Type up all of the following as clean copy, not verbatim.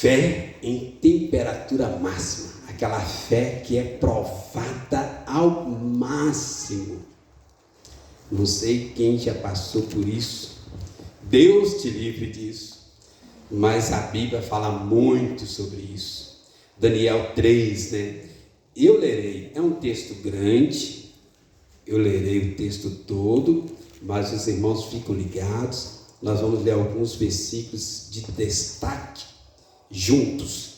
Fé em temperatura máxima, aquela fé que é provada ao máximo. Não sei quem já passou por isso, Deus te livre disso, mas a Bíblia fala muito sobre isso. Daniel 3, né? Eu lerei, é um texto grande, eu lerei o texto todo, mas os irmãos ficam ligados, nós vamos ler alguns versículos de destaque juntos.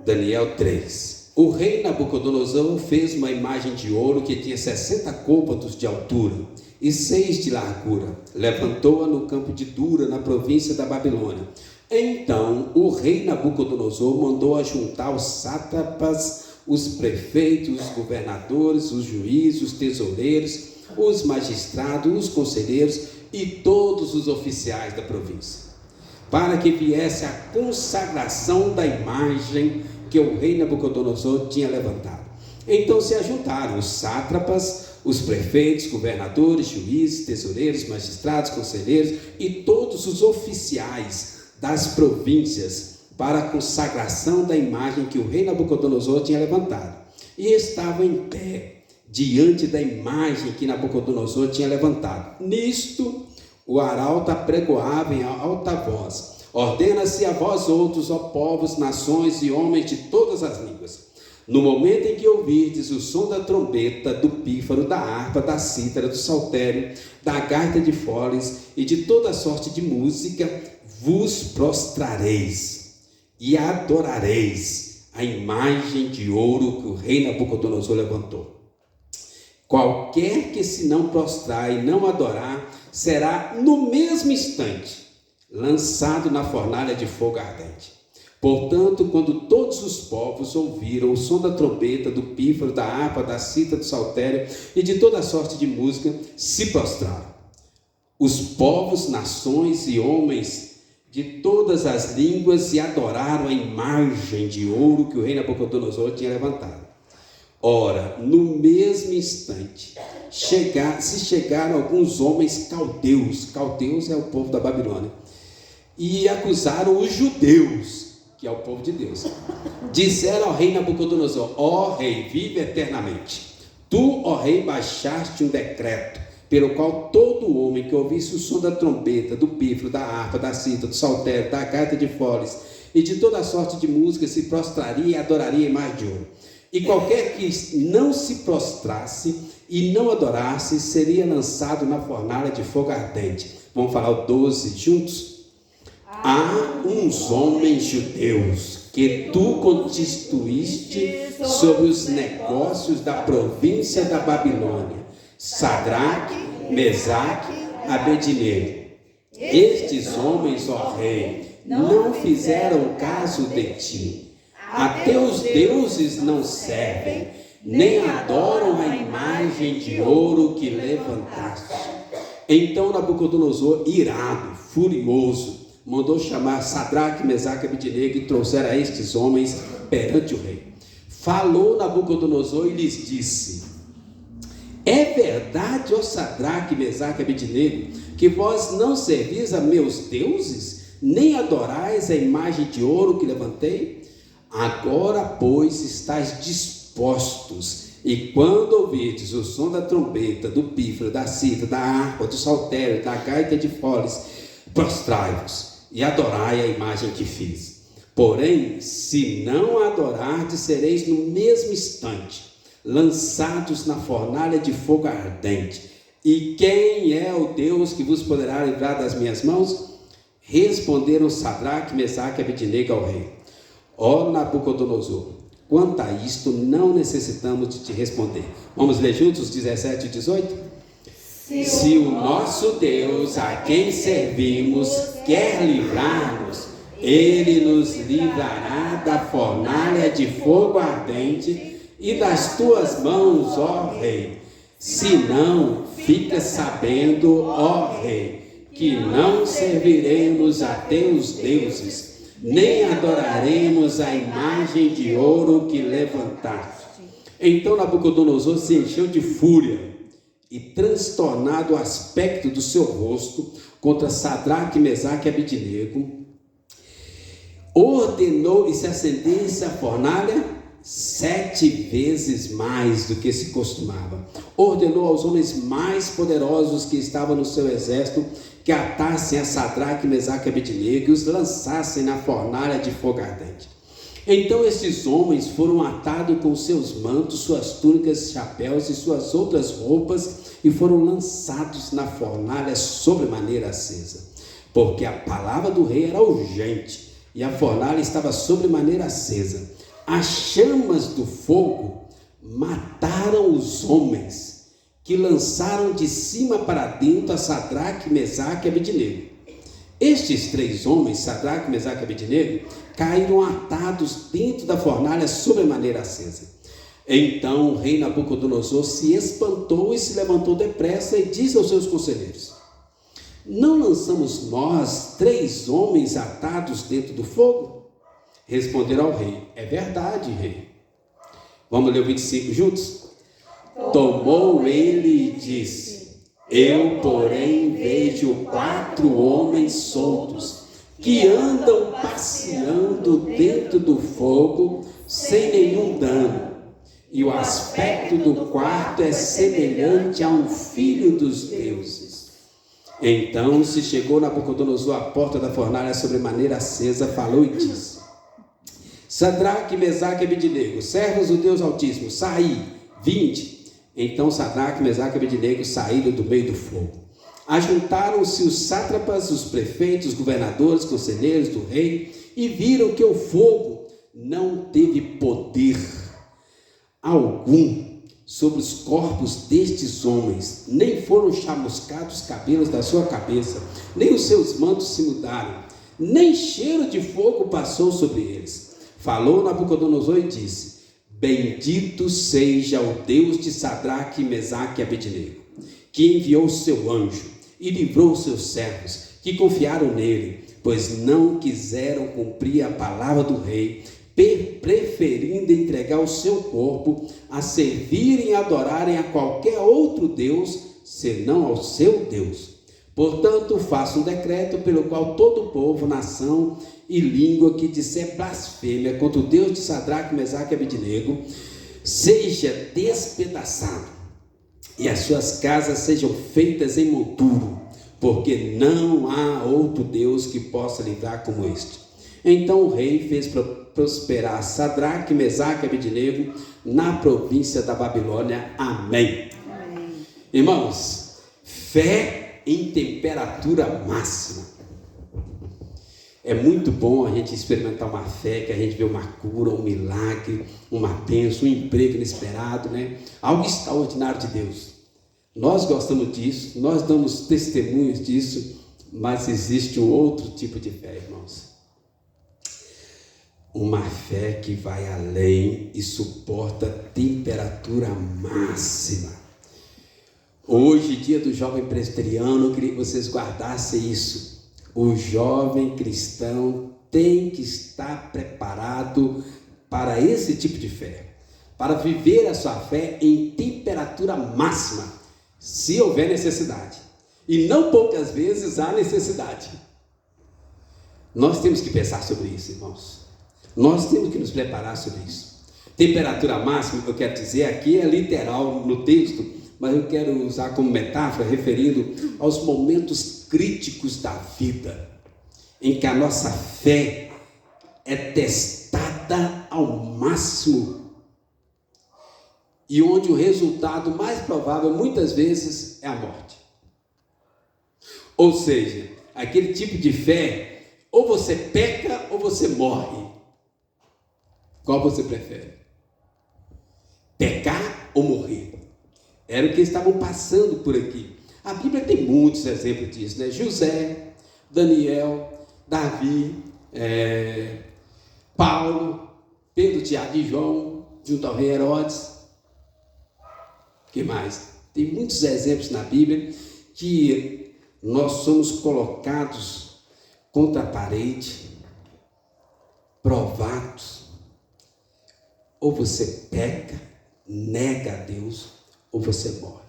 Daniel 3. O rei Nabucodonosor fez uma imagem de ouro que tinha 60 côvados de altura e 6 de largura. Levantou-a no campo de Dura, na província da Babilônia. Então o rei Nabucodonosor mandou ajuntar os sátrapas, os prefeitos, os governadores, os juízes, os tesoureiros, os magistrados, os conselheiros e todos os oficiais da província, para que viesse a consagração da imagem que o rei Nabucodonosor tinha levantado. Então se ajuntaram os sátrapas, os prefeitos, governadores, juízes, tesoureiros, magistrados, conselheiros e todos os oficiais das províncias para a consagração da imagem que o rei Nabucodonosor tinha levantado. E estavam em pé diante da imagem que Nabucodonosor tinha levantado. Nisto, o arauto apregoava em alta voz: ordena-se a vós outros, ó povos, nações e homens de todas as línguas, no momento em que ouvirdes o som da trombeta, do pífaro, da harpa, da cítara, do saltério, da gaita de foles e de toda sorte de música, vos prostrareis e adorareis a imagem de ouro que o rei Nabucodonosor levantou. Qualquer que se não prostrar e não adorar, será no mesmo instante lançado na fornalha de fogo ardente. Portanto, quando todos os povos ouviram o som da trombeta, do pífaro, da harpa, da cítara, do saltério e de toda sorte de música, se prostraram. Os povos, nações e homens de todas as línguas e adoraram a imagem de ouro que o rei Nabucodonosor tinha levantado. Ora, no mesmo instante, se chegaram alguns homens caldeus é o povo da Babilônia, e acusaram os judeus, que é o povo de Deus. Disseram ao rei Nabucodonosor: ó rei, vive eternamente. Tu, ó rei, baixaste um decreto, pelo qual todo homem que ouvisse o som da trombeta, do pífaro, da harpa, da cítara, do saltério, da gaita de foles e de toda sorte de música se prostraria e adoraria a imagem de ouro. E qualquer que não se prostrasse e não adorasse, seria lançado na fornalha de fogo ardente. Vamos falar o 12 juntos? Há uns homens judeus que tu constituíste sobre os negócios da província da Babilônia, Sadraque, Mesaque, Abednego. Estes homens, ó rei, não fizeram caso de ti. A teus deuses não servem, nem adoram a imagem de ouro que levantaste. Então Nabucodonosor, irado, furioso, mandou chamar Sadraque, Mesaque e Abednego e trouxeram a estes homens perante o rei. Falou Nabucodonosor e lhes disse: é verdade, ó Sadraque, Mesaque e Abednego, que vós não servis a meus deuses, nem adorais a imagem de ouro que levantei? Agora, pois, estáis dispostos, e quando ouvirdes o som da trombeta, do pífaro, da cítara, da harpa, do saltério, da gaita de foles, prostrai-vos e adorai a imagem que fiz. Porém, se não adorardes, sereis no mesmo instante lançados na fornalha de fogo ardente. E quem é o Deus que vos poderá livrar das minhas mãos? Responderam Sadraque, Mesaque e Abednego ao rei: ó Nabucodonosor, quanto a isto não necessitamos de te responder. Vamos ler juntos 17 e 18? Se o nosso Deus, a quem servimos, quer livrar-nos, ele nos livrará da fornalha de fogo ardente e das tuas mãos, ó rei. Se não, fica sabendo, ó rei, que não serviremos a teus deuses, nem adoraremos a imagem de ouro que levantaste. Então Nabucodonosor se encheu de fúria e, transtornado o aspecto do seu rosto, contra Sadraque, Mesaque e Abednego, ordenou e se acendesse a fornalha 7 vezes mais do que se costumava. Ordenou aos homens mais poderosos que estavam no seu exército que atassem a Sadraque, Mesaque e Abednego e os lançassem na fornalha de fogo ardente. Então esses homens foram atados com seus mantos, suas túnicas, chapéus e suas outras roupas e foram lançados na fornalha sobremaneira acesa, porque a palavra do rei era urgente e a fornalha estava sobremaneira acesa. As chamas do fogo mataram os homens que lançaram de cima para dentro a Sadraque, Mesaque e Abednego. Estes 3 homens, Sadraque, Mesaque e Abednego, caíram atados dentro da fornalha sobremaneira acesa. Então o rei Nabucodonosor se espantou e se levantou depressa e disse aos seus conselheiros: não lançamos nós 3 homens atados dentro do fogo? Responderam ao rei: é verdade, rei. Vamos ler o 25 juntos? Tomou ele e disse: eu, porém, vejo 4 homens soltos, que andam passeando dentro do fogo, sem nenhum dano. E o aspecto do quarto é semelhante a um filho dos deuses. Então se chegou Nabucodonosor à porta da fornalha sobremaneira acesa, falou e disse: Sadraque, Mesaque e Abednego, servos do Deus Altíssimo, saí, vinde. Então Sadraque, Mesaque e Abednego saíram do meio do fogo. Ajuntaram-se os sátrapas, os prefeitos, governadores, conselheiros do rei, e viram que o fogo não teve poder algum sobre os corpos destes homens, nem foram chamuscados os cabelos da sua cabeça, nem os seus mantos se mudaram, nem cheiro de fogo passou sobre eles. Falou Nabucodonosor e disse: bendito seja o Deus de Sadraque, Mesaque e Abednego, que enviou seu anjo e livrou seus servos, que confiaram nele, pois não quiseram cumprir a palavra do rei, preferindo entregar o seu corpo a servirem e adorarem a qualquer outro Deus, senão ao seu Deus. Portanto, faça um decreto pelo qual todo o povo, nação e língua que disser blasfêmia contra o Deus de Sadraque, Mesaque e Abednego seja despedaçado, e as suas casas sejam feitas em monturo, porque não há outro Deus que possa livrar como este. Então o rei fez prosperar Sadraque, Mesaque e Abednego na província da Babilônia. Amém. Amém. Irmãos, fé em temperatura máxima. É muito bom a gente experimentar uma fé, que a gente vê uma cura, um milagre, uma bênção, um emprego inesperado, né? Algo extraordinário de Deus. Nós gostamos disso, nós damos testemunhos disso, mas existe um outro tipo de fé, irmãos. Uma fé que vai além e suporta temperatura máxima. Hoje, dia do jovem presbiteriano, eu queria que vocês guardassem isso. O jovem cristão tem que estar preparado para esse tipo de fé, para viver a sua fé em temperatura máxima, se houver necessidade. E não poucas vezes há necessidade. Nós temos que pensar sobre isso, irmãos. Nós temos que nos preparar sobre isso. Temperatura máxima, que eu quero dizer aqui, é literal no texto, mas eu quero usar como metáfora, referindo aos momentos críticos da vida, em que a nossa fé é testada ao máximo, e onde o resultado mais provável, muitas vezes, é a morte. Ou seja, aquele tipo de fé, ou você peca, ou você morre. Qual você prefere? Pecar ou morrer? Era o que estavam passando por aqui. A Bíblia tem muitos exemplos disso, né? José, Daniel, Davi, Paulo, Pedro, Tiago e João, junto ao rei Herodes. O que mais? Tem muitos exemplos na Bíblia que nós somos colocados contra a parede, provados. Ou você peca, nega a Deus, ou você morre.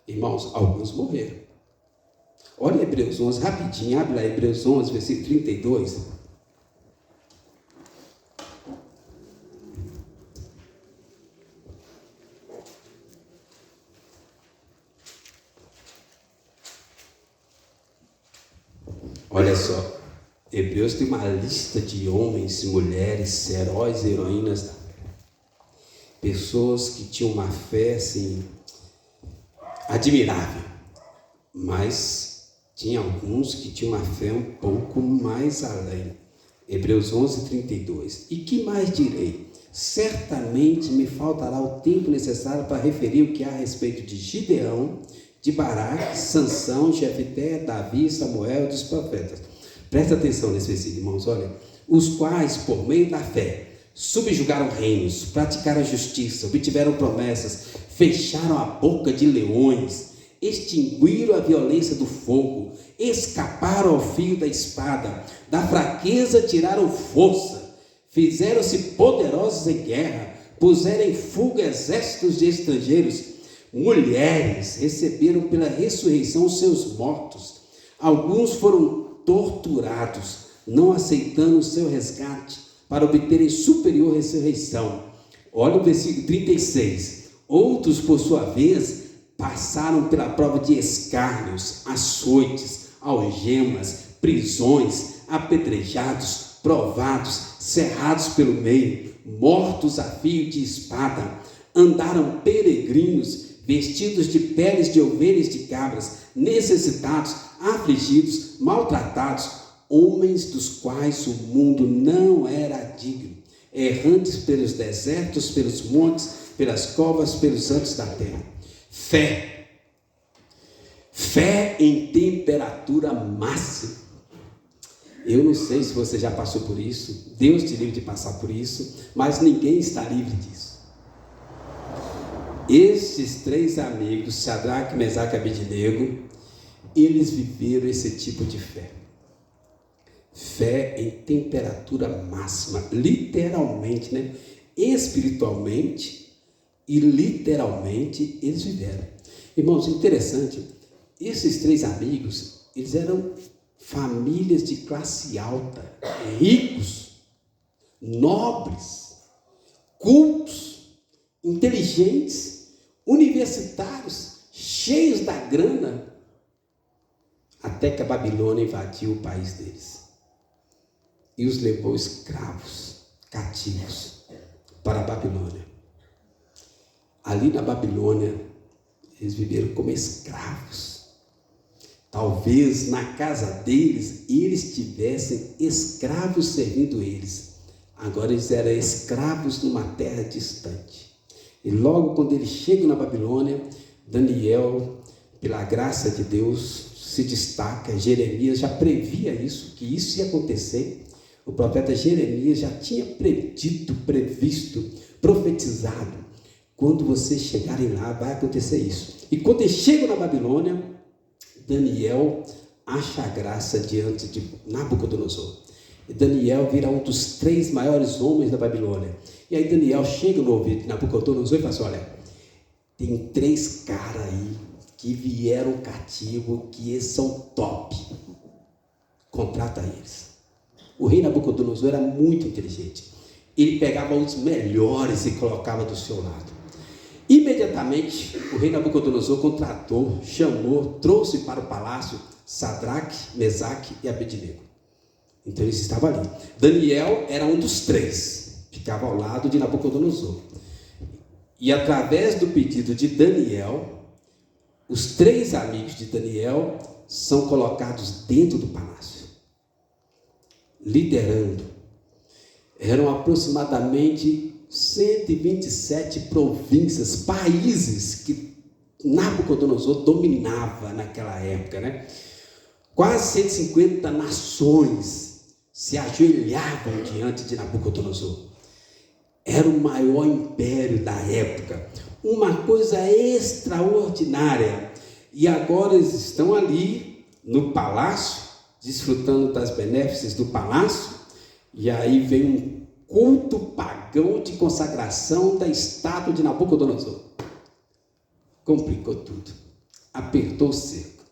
Irmãos, alguns morreram. Olha Hebreus 11, rapidinho, abre lá Hebreus 11, versículo 32. Olha só, Hebreus tem uma lista de homens, mulheres, heróis e heroínas, pessoas que tinham uma fé assim admirável, mas tinha alguns que tinham uma fé um pouco mais além. Hebreus 11:32. E que mais direi? Certamente me faltará o tempo necessário para referir o que há a respeito de Gideão, de Baraque, Sansão, Jefté, Davi, Samuel e dos profetas. Presta atenção nesse versículo, irmãos, olha. Os quais, por meio da fé, subjugaram reinos, praticaram a justiça, obtiveram promessas, fecharam a boca de leões, extinguiram a violência do fogo, escaparam ao fio da espada, da fraqueza tiraram força, fizeram-se poderosos em guerra, puseram em fuga exércitos de estrangeiros. Mulheres receberam pela ressurreição os seus mortos. Alguns foram torturados, não aceitando o seu resgate, para obterem superior ressurreição. Olha o versículo 36. Outros, por sua vez, passaram pela prova de escárnios, açoites, algemas, prisões, apedrejados, provados, cerrados pelo meio, mortos a fio de espada, andaram peregrinos, vestidos de peles de ovelhas e de cabras, necessitados, afligidos, maltratados, homens dos quais o mundo não era digno, errantes pelos desertos, pelos montes, pelas covas, pelos cantos da terra. Fé em temperatura máxima. Eu não sei se você já passou por isso, Deus te livre de passar por isso, mas ninguém está livre disso. Estes três amigos, Sadraque, Mesaque e Abednego, eles viveram esse tipo de fé. Fé em temperatura máxima, literalmente, né? Espiritualmente e literalmente eles viveram. Irmãos, interessante, esses três amigos, eles eram famílias de classe alta, ricos, nobres, cultos, inteligentes, universitários, cheios da grana, até que a Babilônia invadiu o país deles e os levou escravos, cativos, para a Babilônia. Ali na Babilônia, eles viveram como escravos. Talvez na casa deles, eles tivessem escravos servindo eles. Agora eles eram escravos numa terra distante. E logo quando eles chegam na Babilônia, Daniel, pela graça de Deus, se destaca. Jeremias já previa isso, que isso ia acontecer. O profeta Jeremias já tinha predito, previsto, profetizado. Quando vocês chegarem lá, vai acontecer isso. E quando eles chegam na Babilônia, Daniel acha a graça diante de Nabucodonosor. E Daniel vira um dos três maiores homens da Babilônia. E aí Daniel chega no ouvido de Nabucodonosor e fala assim: olha, tem três caras aí que vieram cativo, que eles são top. Contrata eles. O rei Nabucodonosor era muito inteligente. Ele pegava os melhores e colocava do seu lado. Imediatamente, o rei Nabucodonosor contratou, chamou, trouxe para o palácio Sadraque, Mesaque e Abednego. Então eles estavam ali. Daniel era um dos três, ficava ao lado de Nabucodonosor. E através do pedido de Daniel, os três amigos de Daniel são colocados dentro do palácio, liderando. Eram aproximadamente 127 províncias, países que Nabucodonosor dominava naquela época, né? Quase 150 nações se ajoelhavam diante de Nabucodonosor. Era o maior império da época, uma coisa extraordinária. E agora eles estão ali no palácio, desfrutando das benéficas do palácio, e aí vem um culto pagão de consagração da estátua de Nabucodonosor. Complicou tudo, apertou o cerco.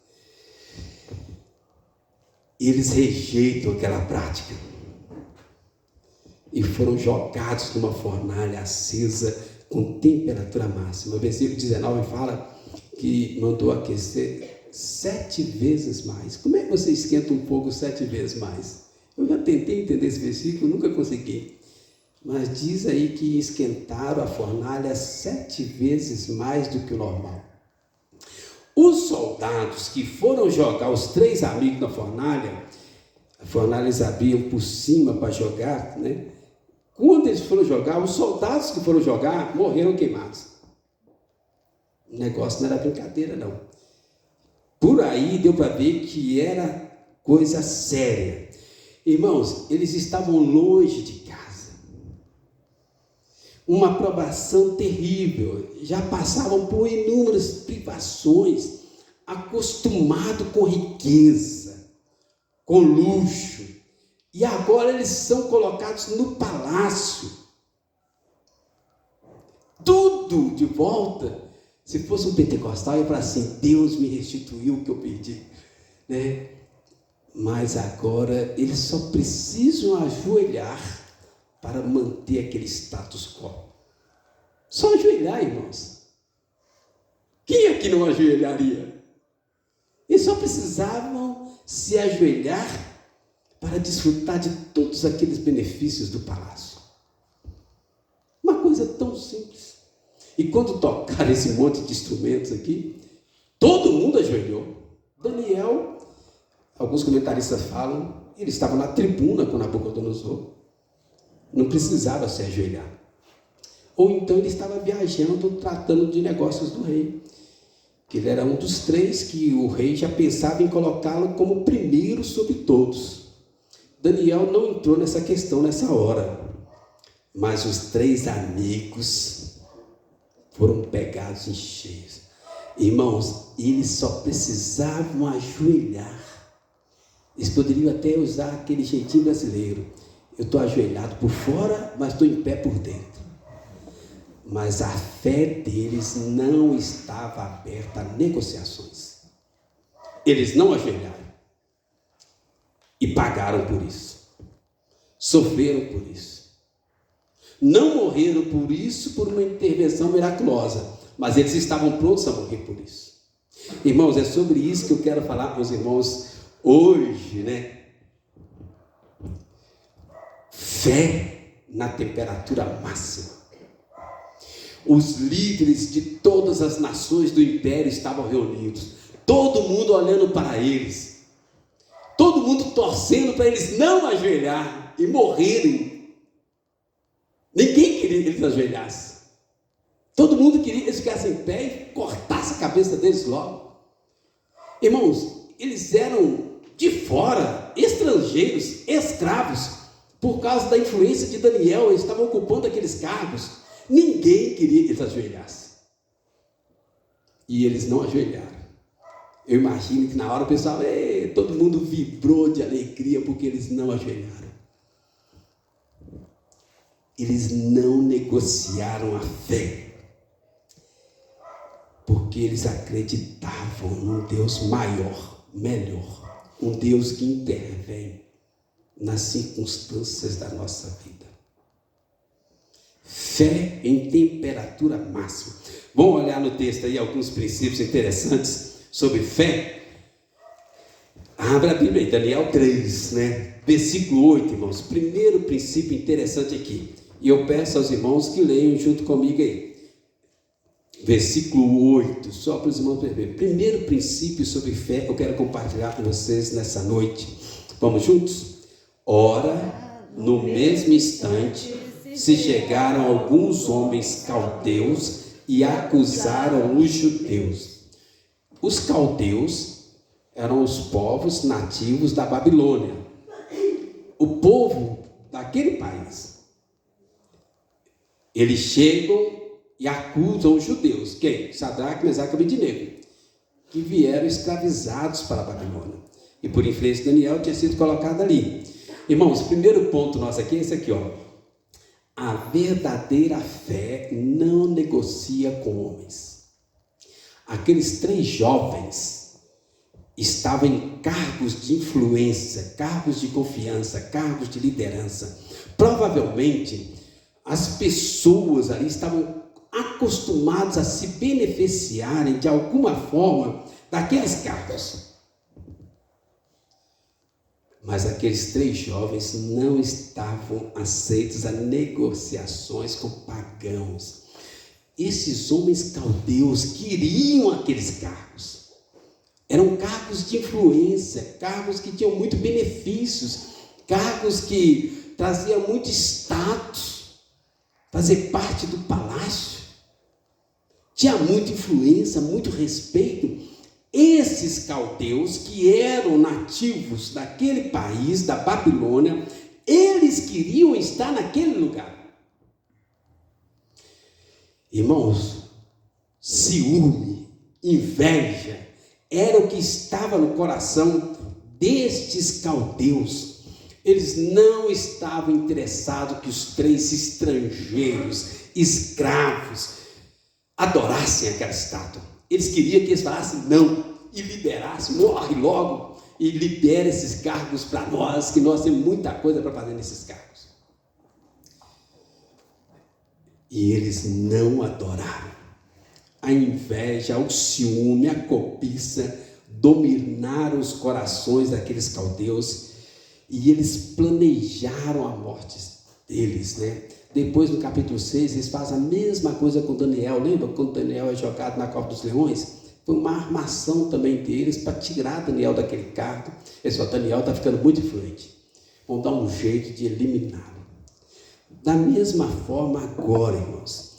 Eles rejeitam aquela prática e foram jogados numa fornalha acesa com temperatura máxima. O versículo 19 fala que mandou aquecer 7 vezes mais. Como é que você esquenta um fogo 7 vezes mais? Eu já tentei entender esse versículo, nunca consegui. Mas diz aí que esquentaram a fornalha 7 vezes mais do que o normal. Os soldados que foram jogar os 3 amigos na fornalha, a fornalha eles abriam por cima para jogar, né? Quando eles foram jogar, os soldados que foram jogar morreram queimados. O negócio não era brincadeira, não. Por aí deu para ver que era coisa séria. Irmãos, eles estavam longe de casa. Uma provação terrível. Já passavam por inúmeras privações, acostumados com riqueza, com luxo. E agora eles são colocados no palácio. Tudo de volta. Se fosse um pentecostal, eu ia falar assim: Deus me restituiu o que eu perdi, né? Mas agora eles só precisam ajoelhar para manter aquele status quo. Só ajoelhar, irmãos. Quem aqui não ajoelharia? Eles só precisavam se ajoelhar para desfrutar de todos aqueles benefícios do palácio. Uma coisa tão simples. E quando tocaram esse monte de instrumentos aqui, todo mundo ajoelhou. Daniel, alguns comentaristas falam, ele estava na tribuna com Nabucodonosor. Não precisava se ajoelhar. Ou então ele estava viajando, tratando de negócios do rei. Que ele era um dos 3 que o rei já pensava em colocá-lo como primeiro sobre todos. Daniel não entrou nessa questão nessa hora. Mas os 3 amigos foram pegados em cheios. Irmãos, eles só precisavam ajoelhar. Eles poderiam até usar aquele jeitinho brasileiro. Eu estou ajoelhado por fora, mas estou em pé por dentro. Mas a fé deles não estava aberta a negociações. Eles não ajoelharam. E pagaram por isso. Sofreram por isso. Não morreram por isso, por uma intervenção miraculosa. Mas eles estavam prontos a morrer por isso. Irmãos, é sobre isso que eu quero falar com os irmãos hoje, né? Fé na temperatura máxima. Os líderes de todas as nações do império estavam reunidos. Todo mundo olhando para eles. Todo mundo torcendo para eles não ajoelhar e morrerem. Ninguém queria que eles ajoelhassem. Todo mundo queria que eles ficassem em pé e cortassem a cabeça deles logo. Irmãos, eles eram de fora, estrangeiros, escravos. Por causa da influência de Daniel, eles estavam ocupando aqueles cargos. Ninguém queria que eles ajoelhassem. E eles não ajoelharam. Eu imagino que na hora o pessoal, todo mundo vibrou de alegria porque eles não ajoelharam. Eles não negociaram a fé. Porque eles acreditavam num Deus maior, melhor. Um Deus que intervém nas circunstâncias da nossa vida. Fé em temperatura máxima. Vamos olhar no texto aí alguns princípios interessantes sobre fé. Abra a Bíblia aí, Daniel 3, né? Versículo 8, irmãos. Primeiro princípio interessante aqui. E eu peço aos irmãos que leiam junto comigo aí. Versículo 8, só para os irmãos perceberem. Primeiro princípio sobre fé que eu quero compartilhar com vocês nessa noite. Vamos juntos? Ora, no mesmo instante, se chegaram alguns homens caldeus e acusaram os judeus. Os caldeus eram os povos nativos da Babilônia. O povo daquele país. Eles chegam e acusam os judeus. Quem? Sadraque, Mesaque e Abednego, que vieram escravizados para a Babilônia. E por influência de Daniel tinha sido colocado ali. Irmãos, o primeiro ponto nosso aqui é esse aqui, ó. A verdadeira fé não negocia com homens. Aqueles 3 jovens estavam em cargos de influência, cargos de confiança, cargos de liderança. Provavelmente, as pessoas ali estavam acostumadas a se beneficiarem de alguma forma daqueles cargos. Mas aqueles 3 jovens não estavam aceitos a negociações com pagãos. Esses homens caldeus queriam aqueles cargos. Eram cargos de influência, cargos que tinham muito benefícios, cargos que traziam muito status, fazer parte do palácio. Tinha muita influência, muito respeito. Esses caldeus, que eram nativos daquele país, da Babilônia, eles queriam estar naquele lugar. Irmãos, ciúme, inveja, era o que estava no coração destes caldeus. Eles não estavam interessados que os 3 estrangeiros, escravos, adorassem aquela estátua. Eles queriam que eles falassem não e liberassem, morre logo e libera esses cargos para nós, que nós temos muita coisa para fazer nesses cargos. E eles não adoraram. A inveja, o ciúme, a cobiça dominaram os corações daqueles caldeus e eles planejaram a morte deles, né? Depois, no capítulo 6, eles fazem a mesma coisa com Daniel. Lembra quando Daniel é jogado na cova dos leões? Foi uma armação também deles para tirar Daniel daquele cargo. Eles falaram, Daniel está ficando muito influente. Vão dar um jeito de eliminá-lo. Da mesma forma agora, irmãos.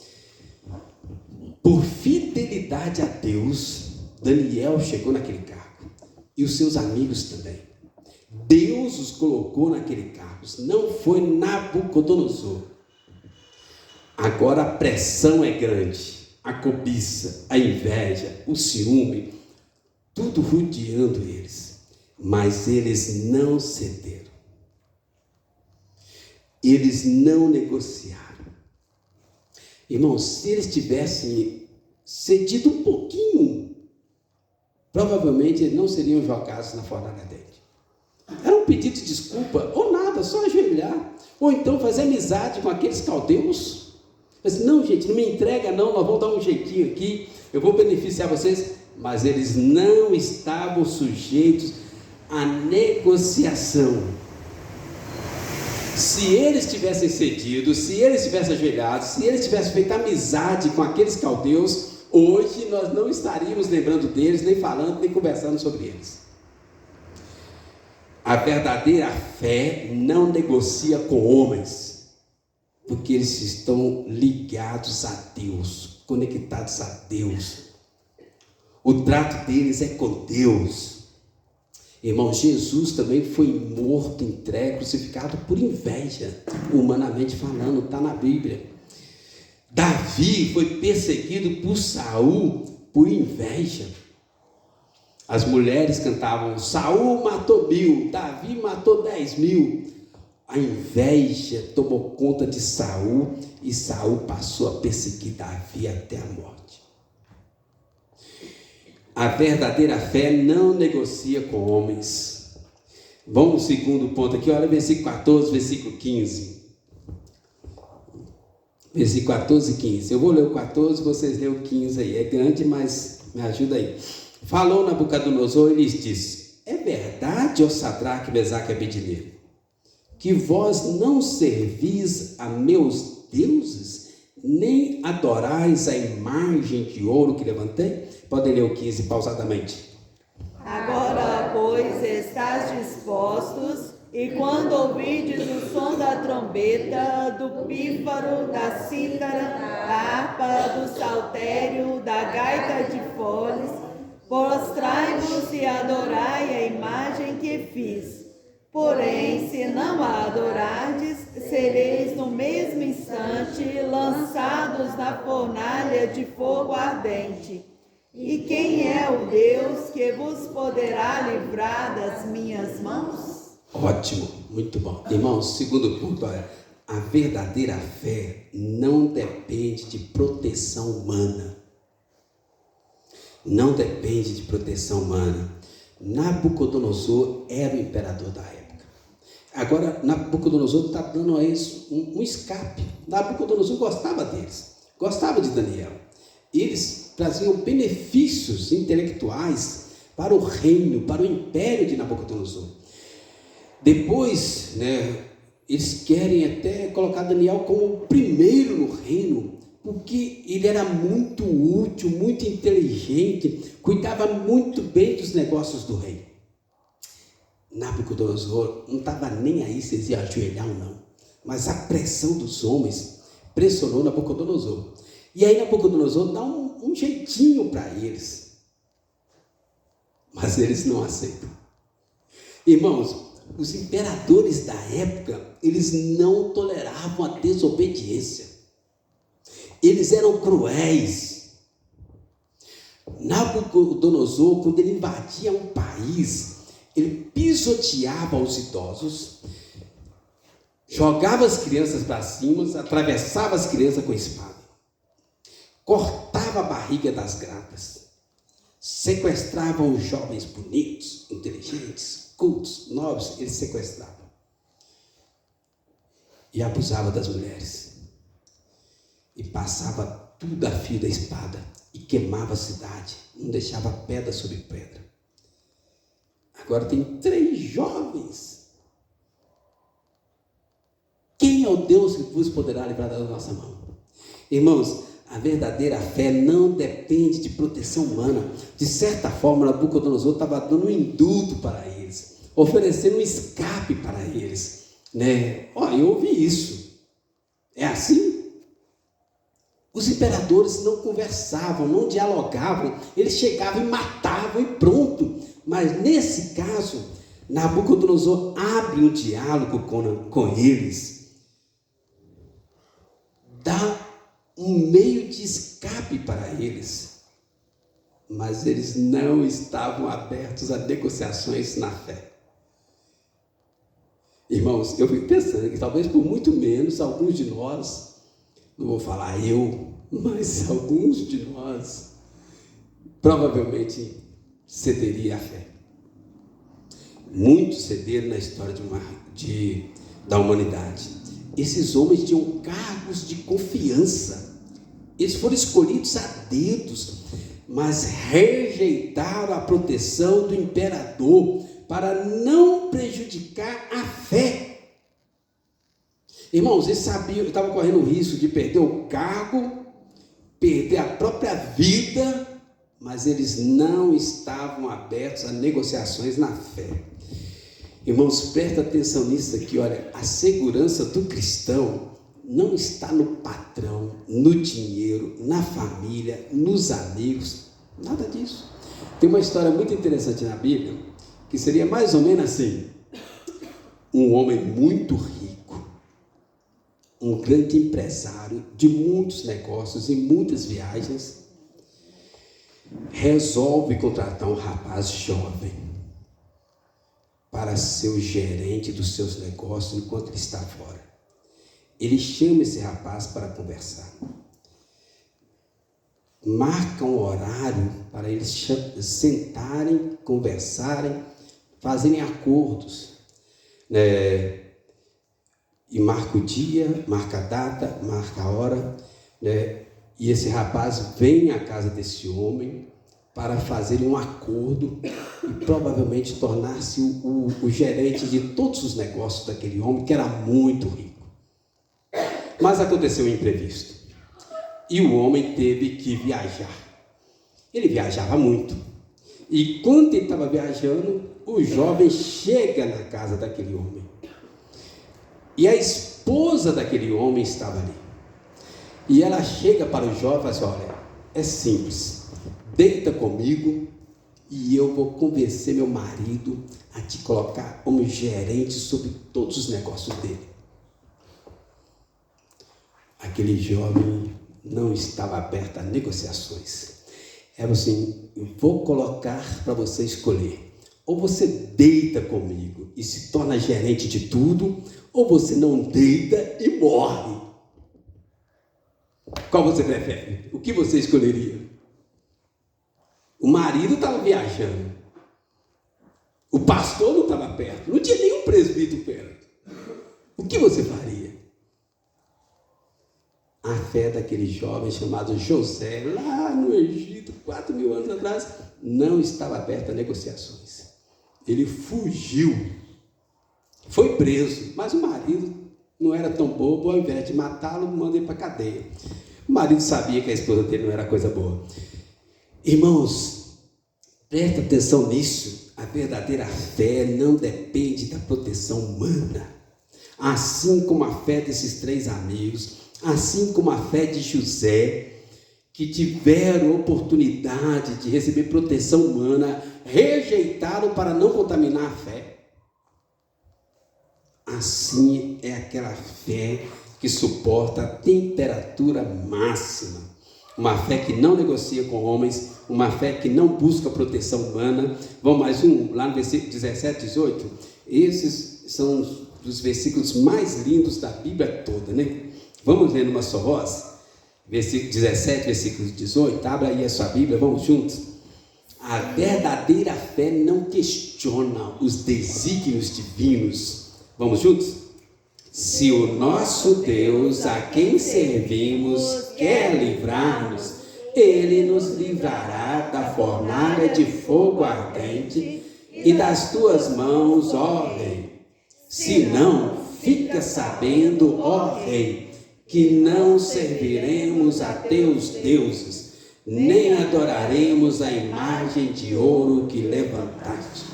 Por fidelidade a Deus, Daniel chegou naquele cargo. E os seus amigos também. Deus os colocou naquele cargo. Não foi Nabucodonosor. Agora a pressão é grande, a cobiça, a inveja, o ciúme, tudo rodeando eles, mas eles não cederam, eles não negociaram. Irmãos, se eles tivessem cedido um pouquinho, provavelmente eles não seriam jogados na fornalha ardente. Era um pedido de desculpa, ou nada, só ajoelhar, ou então fazer amizade com aqueles caldeus. Mas não, gente, não me entrega não, nós vamos dar um jeitinho aqui, eu vou beneficiar vocês. Mas eles não estavam sujeitos à negociação. Se eles tivessem cedido, se eles tivessem ajoelhado, se eles tivessem feito amizade com aqueles caldeus, hoje nós não estaríamos lembrando deles, nem falando, nem conversando sobre eles. A verdadeira fé não negocia com homens, porque eles estão ligados a Deus, conectados a Deus. O trato deles é com Deus. Irmão, Jesus também foi morto, entregue, crucificado por inveja, humanamente falando, está na Bíblia. Davi foi perseguido por Saul por inveja. As mulheres cantavam, Saul matou 1000, Davi matou 10.000. A inveja tomou conta de Saul e Saul passou a perseguir Davi até a morte. A verdadeira fé não negocia com homens. Vamos ao segundo ponto aqui, olha versículo 14, versículo 15. Versículo 14 e 15. Eu vou ler o 14, vocês leem o 15 aí. É grande, mas me ajuda aí. Falou Nabucodonosor e lhes disse, é verdade, ó Sadraque, Mesaque e Abednego, que vós não servis a meus deuses, nem adorais a imagem de ouro que levantei? Podem ler o 15 pausadamente. Agora, pois, estáis dispostos, e quando ouvides o som da trombeta, do pífaro, da cítara, da harpa, do saltério, da gaita de foles, prostrai-vos e adorai a imagem que fiz. Porém, se não a adorardes, sereis no mesmo instante lançados na fornalha de fogo ardente. E quem é o Deus que vos poderá livrar das minhas mãos? Ótimo, muito bom. Irmãos, segundo ponto, olha, a verdadeira fé não depende de proteção humana. Não depende de proteção humana. Nabucodonosor era o imperador da época. Agora, Nabucodonosor está dando a eles um escape. Nabucodonosor gostava deles, gostava de Daniel. Eles traziam benefícios intelectuais para o reino, para o império de Nabucodonosor. Depois, eles querem até colocar Daniel como o primeiro no reino, porque ele era muito útil, muito inteligente, cuidava muito bem dos negócios do rei. Nabucodonosor não estava nem aí se eles iam ajoelhar ou não, mas a pressão dos homens pressionou Nabucodonosor. E aí Nabucodonosor dá um jeitinho para eles, mas eles não aceitam. Irmãos, os imperadores da época, eles não toleravam a desobediência. Eles eram cruéis. Nabucodonosor, quando ele invadia um país, ele pisoteava os idosos, jogava as crianças para cima, atravessava as crianças com espada, cortava a barriga das gratas, sequestrava os jovens bonitos, inteligentes, cultos, nobres, ele sequestrava e abusava das mulheres. E passava tudo a fio da espada e queimava a cidade, não deixava pedra sobre pedra. Agora tem 3 jovens. Quem é o Deus que vos poderá livrar da nossa mão? Irmãos, a verdadeira fé não depende de proteção humana. De certa forma, Nabucodonosor estava dando um indulto para eles, oferecendo um escape para eles. Olha, eu ouvi isso. É assim? Os imperadores não conversavam, não dialogavam, eles chegavam e matavam e pronto. Mas nesse caso, Nabucodonosor abre um diálogo com eles, dá um meio de escape para eles, mas eles não estavam abertos a negociações na fé. Irmãos, eu fico pensando que talvez por muito menos alguns de nós, não vou falar eu, mas alguns de nós provavelmente cederia a fé. Muitos cederam na história da humanidade. Esses homens tinham cargos de confiança. Eles foram escolhidos a dedos, mas rejeitaram a proteção do imperador para não prejudicar a fé. Irmãos, eles sabiam que estavam correndo o risco de perder o cargo, perder a própria vida, mas eles não estavam abertos a negociações na fé. Irmãos, presta atenção nisso aqui, olha, a segurança do cristão não está no patrão, no dinheiro, na família, nos amigos, nada disso. Tem uma história muito interessante na Bíblia, que seria mais ou menos assim: um homem muito rico, um grande empresário de muitos negócios e muitas viagens, resolve contratar um rapaz jovem para ser o gerente dos seus negócios enquanto ele está fora. Ele chama esse rapaz para conversar. Marca um horário para eles sentarem, conversarem, fazerem acordos. E marca o dia, marca a data, marca a hora. E esse rapaz vem à casa desse homem para fazer um acordo e provavelmente tornar-se o gerente de todos os negócios daquele homem, que era muito rico. Mas aconteceu um imprevisto e o homem teve que viajar. Ele viajava muito, e quando ele estava viajando, o jovem chega na casa daquele homem e a esposa daquele homem estava ali. E ela chega para o jovem e fala assim: olha, é simples, deita comigo e eu vou convencer meu marido a te colocar como gerente sobre todos os negócios dele. Aquele jovem não estava aberto a negociações. Era assim: eu vou colocar para você escolher. Ou você deita comigo e se torna gerente de tudo, ou você não deita e morre. Qual você prefere? O que você escolheria? O marido estava viajando. O pastor não estava perto. Não tinha nenhum presbítero perto. O que você faria? a fé daquele jovem chamado José, lá no Egito, 4.000 anos atrás, não estava aberta a negociações. Ele fugiu, foi preso, mas o marido não era tão bobo, ao invés de matá-lo, manda ele para a cadeia. O marido sabia que a esposa dele não era coisa boa. Irmãos, presta atenção nisso. A verdadeira fé não depende da proteção humana. Assim como a fé desses 3 amigos, assim como a fé de José, que tiveram oportunidade de receber proteção humana, rejeitaram para não contaminar a fé. Assim é aquela fé que suporta a temperatura máxima. Uma fé que não negocia com homens, uma fé que não busca proteção humana. Vamos mais um, lá no versículo 17, 18. Esses são os versículos mais lindos da Bíblia toda, né? Vamos ler numa só voz? Versículo 17, versículo 18. Abra aí a sua Bíblia, vamos juntos. A verdadeira fé não questiona os desígnios divinos. Vamos juntos? Se o nosso Deus, a quem servimos, quer livrar-nos, Ele nos livrará da fornalha de fogo ardente e das tuas mãos, ó Rei. Se não, fica sabendo, ó Rei, que não serviremos a teus deuses, nem adoraremos a imagem de ouro que levantaste.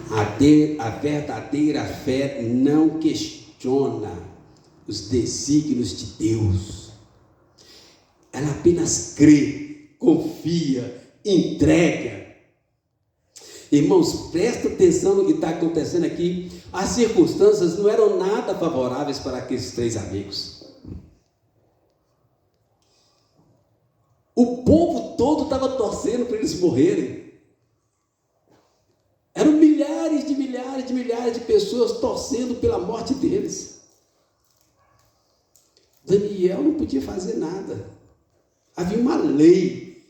A verdadeira fé não questiona os desígnios de Deus. Ela apenas crê, confia, entrega. Irmãos, presta atenção no que está acontecendo aqui. As circunstâncias não eram nada favoráveis para aqueles 3 amigos. O povo todo estava torcendo para eles morrerem. Eram milhares de pessoas torcendo pela morte deles. Daniel não podia fazer nada. Havia uma lei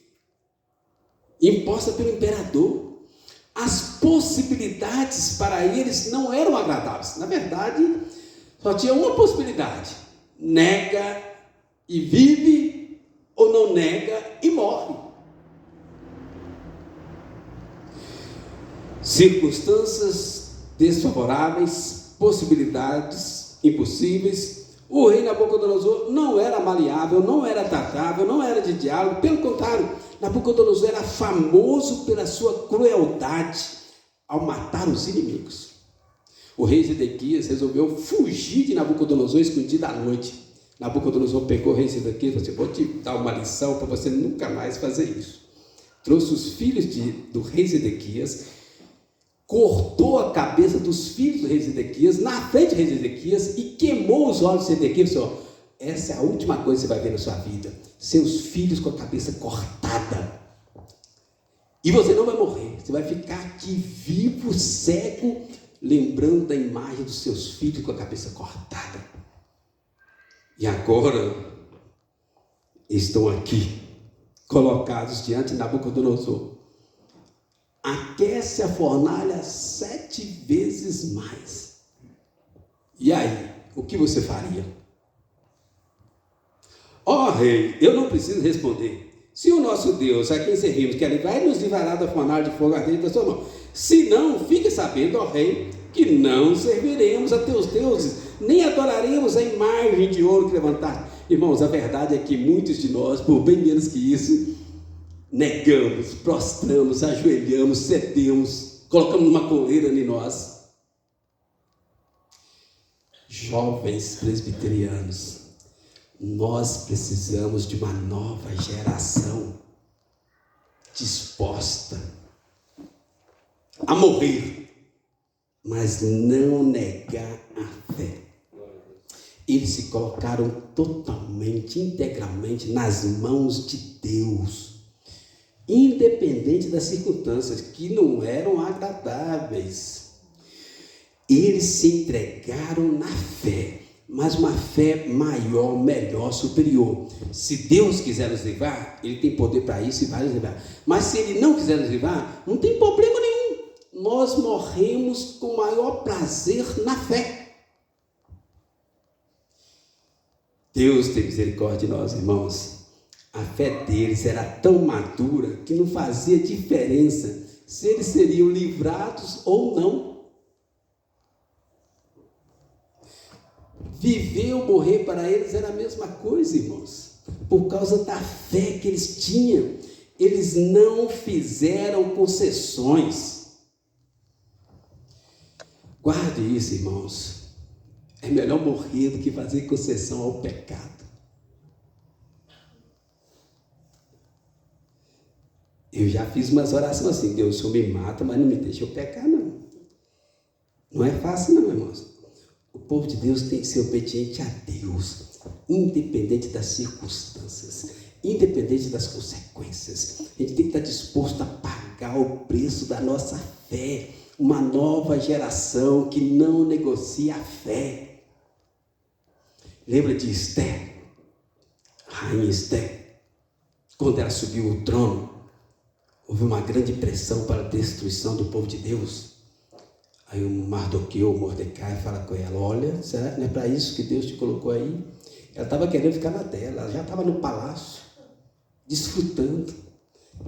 imposta pelo imperador. As possibilidades para eles não eram agradáveis. Na verdade, só tinha uma possibilidade: nega e vive, ou não nega e morre. Circunstâncias desfavoráveis, possibilidades impossíveis. O rei Nabucodonosor não era maleável, não era tratável, não era de diálogo. Pelo contrário, Nabucodonosor era famoso pela sua crueldade ao matar os inimigos. O rei Zedequias resolveu fugir de Nabucodonosor escondido à noite. Nabucodonosor pegou o rei Zedequias e disse: vou te dar uma lição para você nunca mais fazer isso. Trouxe os filhos do rei Zedequias, cortou a cabeça dos filhos do rei Zedequias na frente do rei Zedequias e queimou os olhos de Zedequias. Essa é a última coisa que você vai ver na sua vida: seus filhos com a cabeça cortada. E você não vai morrer, você vai ficar aqui vivo, cego, lembrando da imagem dos seus filhos com a cabeça cortada. E agora estão aqui, colocados diante de Nabucodonosor. Aquece a fornalha 7 vezes mais. E aí, o que você faria? Ó rei, eu não preciso responder. Se o nosso Deus, a quem servimos, quer livrar, Ele nos livrará da fornalha de fogo ardente da sua mão. Se não, fique sabendo, ó rei, que não serviremos a teus deuses, nem adoraremos a imagem de ouro que levantaste. Irmãos, a verdade é que muitos de nós, por bem menos que isso, negamos, prostramos, ajoelhamos, cedemos, colocamos uma coleira em nós. Jovens presbiterianos, nós precisamos de uma nova geração disposta a morrer, mas não negar a fé. Eles se colocaram totalmente, integralmente nas mãos de Deus, independente das circunstâncias que não eram agradáveis. Eles se entregaram na fé, mas uma fé maior, melhor, superior. Se Deus quiser nos livrar, Ele tem poder para isso e vai nos livrar. Mas se Ele não quiser nos livrar, não tem problema nenhum. Nós morremos com maior prazer na fé. Deus tem misericórdia de nós, irmãos. A fé deles era tão madura que não fazia diferença se eles seriam livrados ou não. Viver ou morrer para eles era a mesma coisa, irmãos. Por causa da fé que eles tinham, eles não fizeram concessões. Guarde isso, irmãos. É melhor morrer do que fazer concessão ao pecado. Eu já fiz umas orações assim: Deus, o Senhor me mata, mas não me deixa eu pecar, não. Não é fácil, não, irmãos. O povo de Deus tem que ser obediente a Deus, independente das circunstâncias, independente das consequências. A gente tem que estar disposto a pagar o preço da nossa fé. Uma nova geração que não negocia a fé. Lembra de Esther? Rainha Esther, quando ela subiu o trono, houve uma grande pressão para a destruição do povo de Deus. Aí o Mardoqueu, o Mordecai, fala com ela: olha, será que não é para isso que Deus te colocou aí? Ela estava querendo ficar na dela, ela já estava no palácio, desfrutando.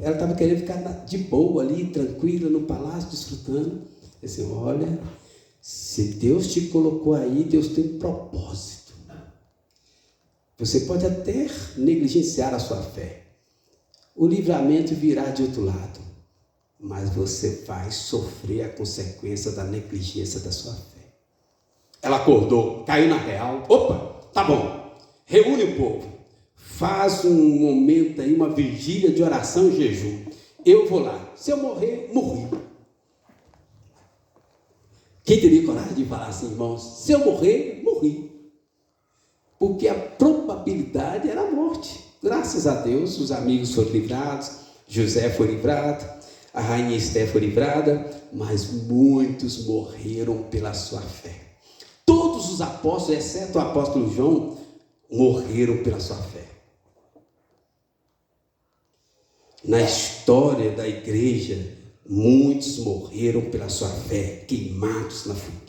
Ela estava querendo ficar de boa ali, tranquila, no palácio, desfrutando. Assim: olha, se Deus te colocou aí, Deus tem um propósito. Você pode até negligenciar a sua fé. O livramento virá de outro lado, mas você vai sofrer a consequência da negligência da sua fé. Ela acordou, caiu na real. Opa, tá bom, reúne o povo, faz um momento aí, uma vigília de oração e jejum. Eu vou lá, se eu morrer, morri. Quem teria coragem de falar assim, irmãos? Se eu morrer, morri. Porque a probabilidade era a morte. Graças a Deus, os amigos foram livrados, José foi livrado, a rainha Esther foi livrada, mas muitos morreram pela sua fé. Todos os apóstolos, exceto o apóstolo João, morreram pela sua fé. Na história da igreja, muitos morreram pela sua fé, queimados na fogueira.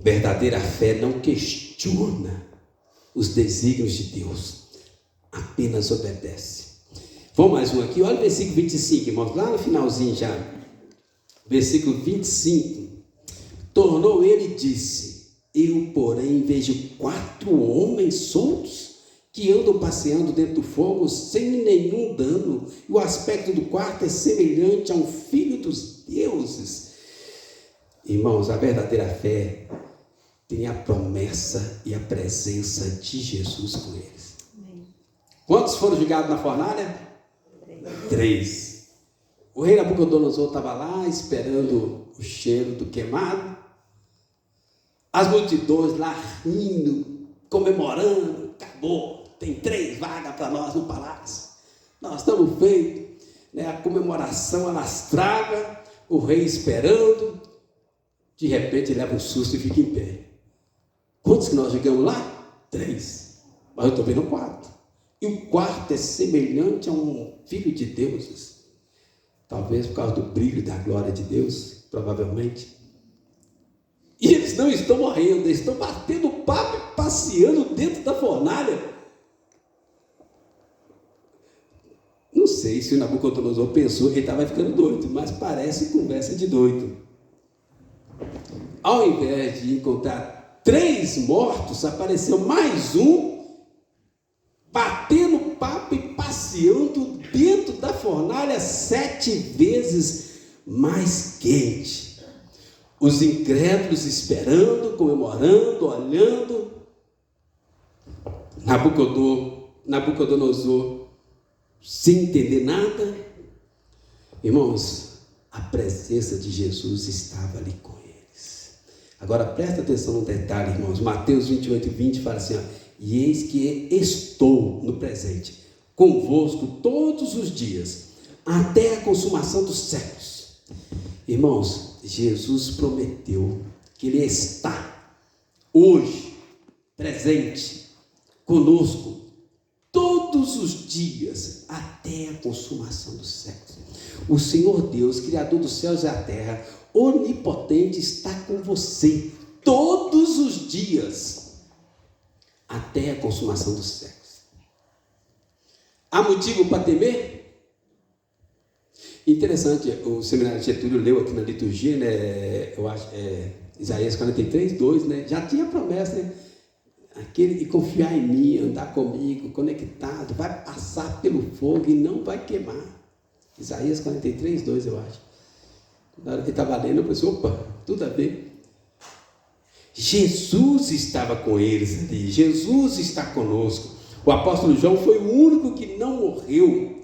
Verdadeira fé não questiona os desígnios de Deus, apenas obedece. Vamos mais um aqui, olha o versículo 25, irmãos, lá no finalzinho já. Versículo 25. Tornou ele e disse: eu, porém, vejo 4 homens soltos que andam passeando dentro do fogo sem nenhum dano, e o aspecto do quarto é semelhante a um filho dos deuses. Irmãos, a verdadeira fé tem a promessa e a presença de Jesus com eles. Amém. Quantos foram jogados na fornalha? 3. O rei Nabucodonosor estava lá esperando o cheiro do queimado. As multidões lá rindo, comemorando. Acabou, tem 3 vagas para nós no palácio. Nós estamos feitos, né? A comemoração alastrada, o rei esperando. De repente ele leva um susto e fica em pé. Quantos que nós chegamos lá? 3. Mas eu estou vendo 4. E o quarto é semelhante a um filho de deuses. Talvez por causa do brilho da glória de Deus, provavelmente. E eles não estão morrendo, eles estão batendo papo e passeando dentro da fornalha. Não sei se o Nabucodonosor pensou que ele estava ficando doido, mas parece conversa de doido. Ao invés de encontrar 3 mortos, apareceu mais um, batendo papo e passeando dentro da fornalha 7 vezes mais quente. Os incrédulos esperando, comemorando, olhando. Nabucodonosor, sem entender nada. Irmãos, a presença de Jesus estava ali com eles. Agora presta atenção no detalhe, irmãos. Mateus 28:20 fala assim: ó, e eis que estou no presente convosco todos os dias, até a consumação dos séculos. Irmãos, Jesus prometeu que Ele está hoje, presente, conosco, todos os dias, até a consumação dos séculos. O Senhor Deus, Criador dos céus e da terra, onipotente, está com você todos os dias, até a consumação dos séculos. Há motivo para temer? Interessante, o seminário Getúlio leu aqui na liturgia, né? Eu acho, Isaías 43, 2, né? Já tinha promessa, né? Aquele que confiar em mim, andar comigo, conectado, vai passar pelo fogo e não vai queimar. Isaías 43, 2, eu acho. Na hora que estava lendo, eu pensei, opa, tudo a ver. Jesus estava com eles ali, Jesus está conosco. O apóstolo João foi o único que não morreu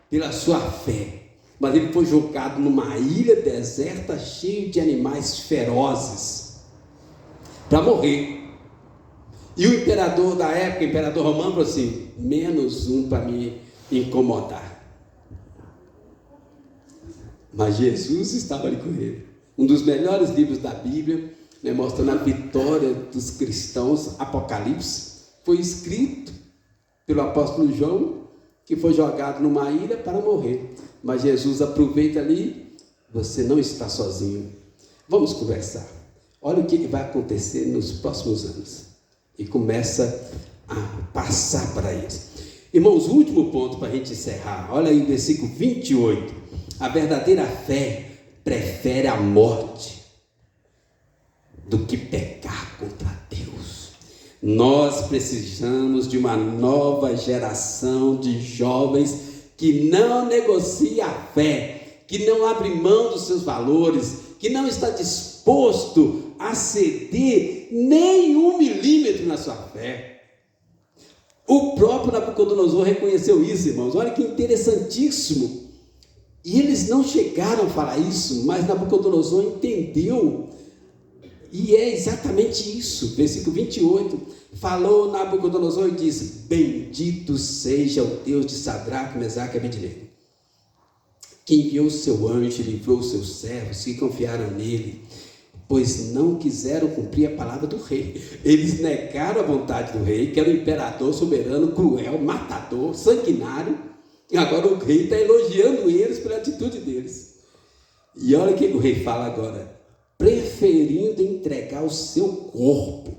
pela sua fé, mas ele foi jogado numa ilha deserta, cheia de animais ferozes, para morrer. E o imperador da época, o imperador romano, falou assim: menos um para me incomodar. Mas Jesus estava ali com ele. Um dos melhores livros da Bíblia, né, mostrando a vitória dos cristãos, Apocalipse, foi escrito pelo apóstolo João, que foi jogado numa ilha para morrer. Mas Jesus aproveita ali: você não está sozinho, vamos conversar. Olha o que vai acontecer nos próximos anos. E começa a passar para isso. Irmãos, o último ponto para a gente encerrar, olha aí o versículo 28. A verdadeira fé prefere a morte do que pecar contra Deus. Nós precisamos de uma nova geração de jovens que não negocia a fé, que não abre mão dos seus valores, que não está disposto a ceder nem 1 milímetro na sua fé. O próprio Nabucodonosor reconheceu isso, irmãos. Olha que interessantíssimo. E eles não chegaram a falar isso, mas Nabucodonosor entendeu. E é exatamente isso. Versículo 28. Falou Nabucodonosor e disse: bendito seja o Deus de Sadraque, Mesaque e Abednego, que enviou o seu anjo e livrou os seus servos que confiaram nele, pois não quiseram cumprir a palavra do rei. Eles negaram a vontade do rei, que era o imperador soberano, cruel, matador, sanguinário. E agora o rei está elogiando eles pela atitude deles. E olha o que o rei fala agora: preferindo entregar o seu corpo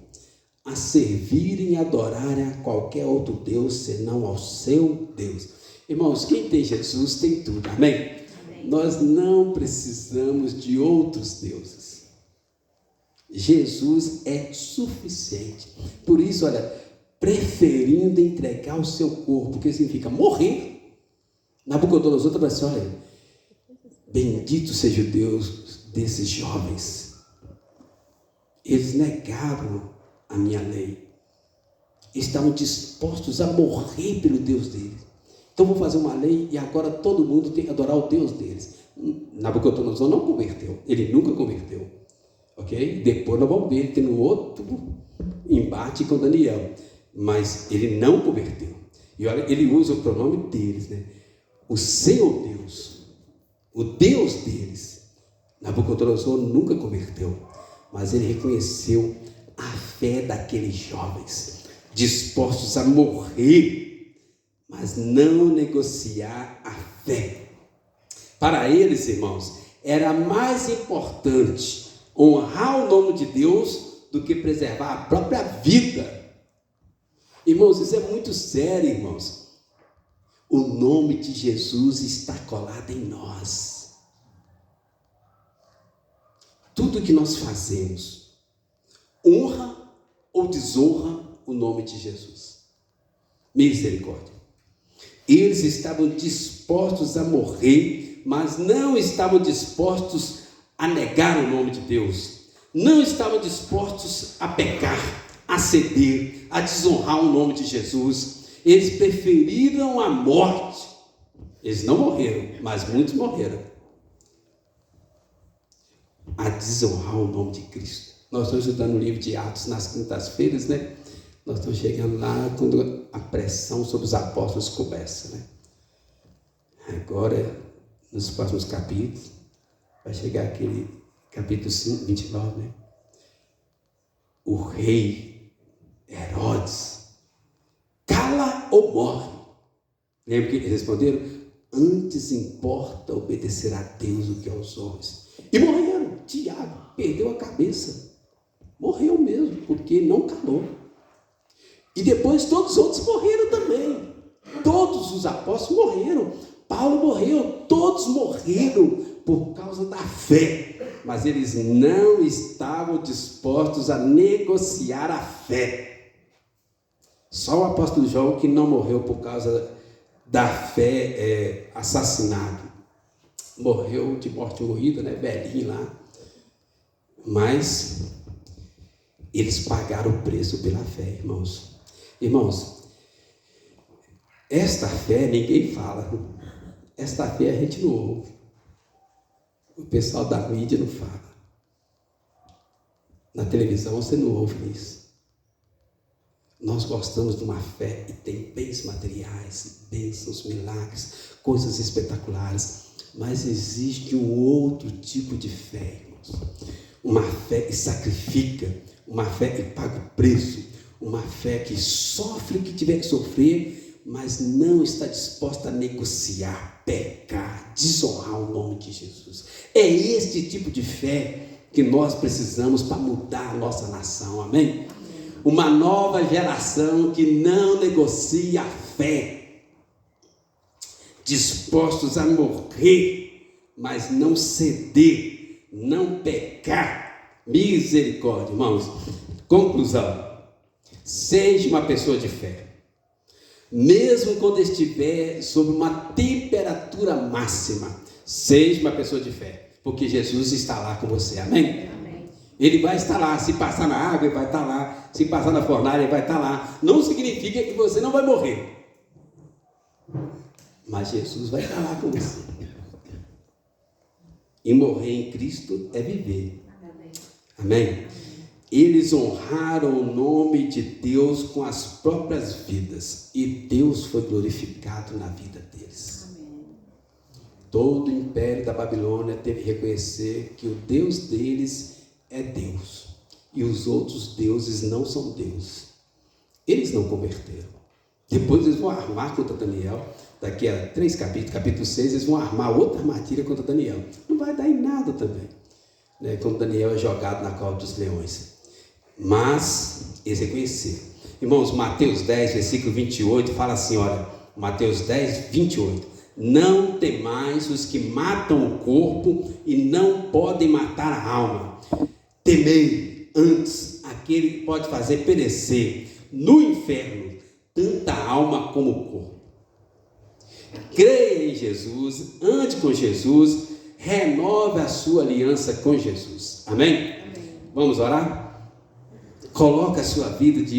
a servirem e adorarem a qualquer outro Deus, senão ao seu Deus. Irmãos, quem tem Jesus tem tudo, amém? Amém. Nós não precisamos de outros deuses. Jesus é suficiente. Por isso, olha, preferindo entregar o seu corpo, que significa morrer. Nabucodonosor estava assim: olha, bendito seja o Deus desses jovens. Eles negaram a minha lei, estavam dispostos a morrer pelo Deus deles. Então vou fazer uma lei e agora todo mundo tem que adorar o Deus deles. Nabucodonosor não converteu, ele nunca converteu, ok? Depois nós vamos ver, tem um outro embate com Daniel, mas ele não converteu. E olha, ele usa o pronome deles, né? O Senhor Deus, o Deus deles. Nabucodonosor nunca converteu, mas ele reconheceu a fé daqueles jovens, dispostos a morrer, mas não negociar a fé. Para eles, irmãos, era mais importante honrar o nome de Deus do que preservar a própria vida. Irmãos, isso é muito sério, irmãos. O nome de Jesus está colado em nós. Tudo que nós fazemos honra ou desonra o nome de Jesus. Misericórdia. Eles estavam dispostos a morrer, mas não estavam dispostos a negar o nome de Deus. Não estavam dispostos a pecar, a ceder, a desonrar o nome de Jesus. Eles preferiram a morte. Eles não morreram, mas muitos morreram, a desonrar o nome de Cristo. Nós estamos estudando o livro de Atos nas quintas-feiras, né? Nós estamos chegando lá quando a pressão sobre os apóstolos começa, né? Agora, nos próximos capítulos, vai chegar aquele capítulo 5, 29, né? O rei Herodes, cala ou morre. Lembra que eles responderam? Antes importa obedecer a Deus do que aos homens. E morreram. Tiago perdeu a cabeça. Morreu mesmo, porque não calou. E depois todos os outros morreram também. Todos os apóstolos morreram. Paulo morreu, todos morreram por causa da fé. Mas eles não estavam dispostos a negociar a fé. Só o apóstolo João que não morreu por causa da fé, assassinado. Morreu de morte morrida, né? Velhinho lá. Mas eles pagaram o preço pela fé, irmãos. Irmãos, esta fé ninguém fala. Esta fé a gente não ouve. O pessoal da mídia não fala. Na televisão você não ouve isso. Nós gostamos de uma fé que tem bens materiais, bênçãos, milagres, coisas espetaculares. Mas existe um outro tipo de fé, irmãos. Uma fé que sacrifica, uma fé que paga o preço, uma fé que sofre o que tiver que sofrer, mas não está disposta a negociar, pecar, desonrar o nome de Jesus. É este tipo de fé que nós precisamos para mudar a nossa nação, amém? Uma nova geração que não negocia a fé, dispostos a morrer, mas não ceder, não pecar. Misericórdia, irmãos. Conclusão: seja uma pessoa de fé, mesmo quando estiver sob uma temperatura máxima. Seja uma pessoa de fé, porque Jesus está lá com você, amém? Ele vai estar lá. Se passar na água, ele vai estar lá. Se passar na fornalha, ele vai estar lá. Não significa que você não vai morrer, mas Jesus vai estar lá com você. E morrer em Cristo é viver. Amém? Eles honraram o nome de Deus com as próprias vidas, e Deus foi glorificado na vida deles. Amém. Todo o império da Babilônia teve que reconhecer que o Deus deles é Deus, e os outros deuses não são Deus. Eles não converteram. Depois eles vão armar contra Daniel. Daqui a 3 capítulos, capítulo 6, eles vão armar outra armadilha contra Daniel. Não vai dar em nada também, né? Quando Daniel é jogado na cova dos leões. Mas eles reconheceram. Irmãos, Mateus 10, versículo 28, fala assim, olha, Mateus 10, 28. Não temais os que matam o corpo e não podem matar a alma. Temei antes aquele que pode fazer perecer no inferno tanto a alma como o corpo. Creia em Jesus, ande com Jesus, renove a sua aliança com Jesus. Amém? Amém. Vamos orar? Coloque a sua vida diante